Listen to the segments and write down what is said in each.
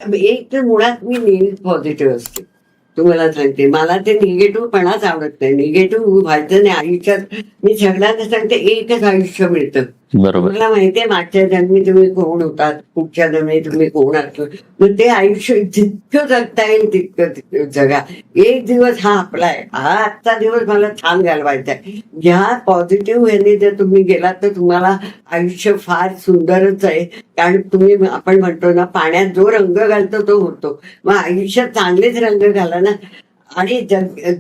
एक तर मुळात मी नेहमीच पॉझिटिव्ह असते. तुम्हाला सांगते, मला ते निगेटिव्हपणाच आवडत नाही. निगेटिव्ह व्हायचं नाही आयुष्यात. मी सगळ्यांना सांगते, एकच आयुष्य मिळतं. बरोबर. तुम्हाला माहितीये मागच्या जन्मी तुम्ही कोण होतात, पुढच्या जन्मी तुम्ही कोण असतो. मग ते आयुष्य जितकं जगता येईल तितकं जगा. एक दिवस हा आपला आहे. हा आजचा दिवस मला छान घालवायचा आहे. ह्या पॉझिटिव्ह ह्याने जर तुम्ही गेलात तर तुम्हाला आयुष्य फार सुंदरच आहे. कारण तुम्ही, आपण म्हणतो ना, पाण्यात जो रंग घालतो तो होतो. मग आयुष्यात चांगलेच रंग घाला ना. आणि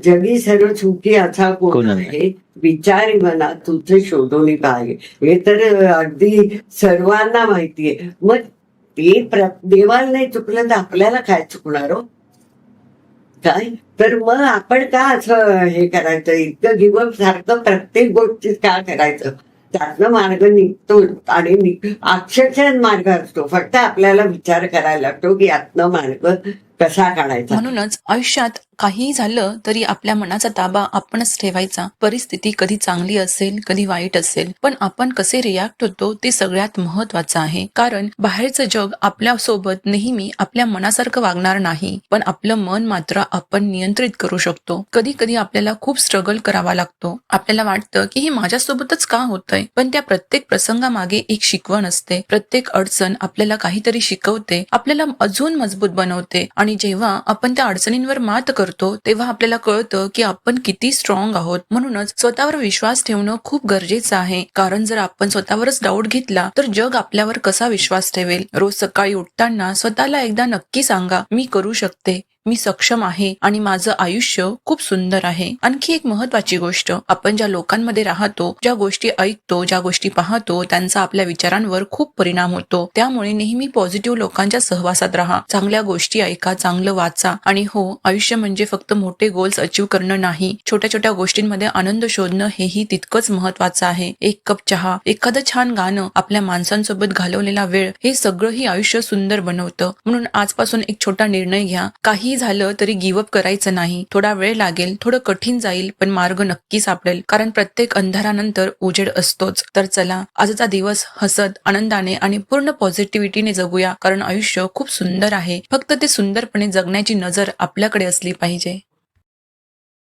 जगी सर्व सुखी असा कोण कोण नाही. आहे, विचारी मना तुझे शोधून पाहे. हे तर अगदी सर्वांना माहितीये. मग ते देवाला नाही चुकलं तर आपल्याला काय चुकणार हो? काय तर मग आपण का असं हे करायचं, इतकं गिवअप सारखं प्रत्येक गोष्टीत का करायचं? त्यातनं मार्ग निघतो आणि अक्षरशः मार्ग असतो. फक्त आपल्याला विचार करायला लागतो की यातनं मार्ग कसा काढायचा. म्हणूनच आयुष्यात काहीही झालं तरी आपल्या मनाचा ताबा आपणच ठेवायचा. परिस्थिती कधी चांगली असेल, कधी वाईट असेल, पण आपण कसे रिॲक्ट होतो ते सगळ्यात महत्वाचं आहे. कारण बाहेरचं जग आपल्या सोबत नेहमी आपल्या मनासारखं वागणार नाही, पण आपलं मन मात्र आपण नियंत्रित करू शकतो. कधी कधी आपल्याला खूप स्ट्रगल करावा लागतो. आपल्याला वाटतं की हे माझ्यासोबतच का होतंय, पण त्या प्रत्येक प्रसंगामागे एक शिकवण असते. प्रत्येक अडचण आपल्याला काहीतरी शिकवते, आपल्याला अजून मजबूत बनवते. आणि जेव्हा आपण त्या अडचणींवर मात करतो तेव्हा आपल्याला कळतं की आपण किती स्ट्रॉंग आहोत. म्हणूनच स्वतःवर विश्वास ठेवणं खूप गरजेचं आहे. कारण जर आपण स्वतःवरच डाऊट घेतला तर जग आपल्यावर कसा विश्वास ठेवेल? रोज सकाळी उठताना स्वतःला एकदा नक्की सांगा, मी करू शकते, मी सक्षम आहे आणि माझं आयुष्य खूप सुंदर आहे. आणखी एक महत्वाची गोष्ट, आपण ज्या लोकांमध्ये राहतो, ज्या गोष्टी ऐकतो, ज्या गोष्टी पाहतो, त्यांचा आपल्या विचारांवर खूप परिणाम होतो. त्यामुळे नेहमी पॉझिटिव्ह लोकांच्या सहवासात राहा, चांगल्या गोष्टी ऐका, चांगलं वाचा. आणि हो, आयुष्य म्हणजे फक्त मोठे गोल्स अचीव्ह करणं नाही, छोट्या छोट्या गोष्टींमध्ये आनंद शोधणं हेही तितकंच महत्वाचं आहे. एक कप चहा, एखादं छान गाणं, आपल्या माणसांसोबत घालवलेला वेळ, हे सगळंही आयुष्य सुंदर बनवतं. म्हणून आजपासून एक छोटा निर्णय घ्या. काही झालं तरी गिवअप करायचं नाही. थोडा वेळ लागेल, थोडं कठीण जाईल, पण मार्ग नक्की सापडेल. कारण प्रत्येक अंधारानंतर उजेड असतोच. तर चला, आजचा दिवस हसत, आनंदाने आणि पूर्ण पॉझिटिव्हिटीने जगूया. कारण आयुष्य खूप सुंदर आहे. फक्त ते सुंदरपणे जगण्याची नजर आपल्याकडे असली पाहिजे.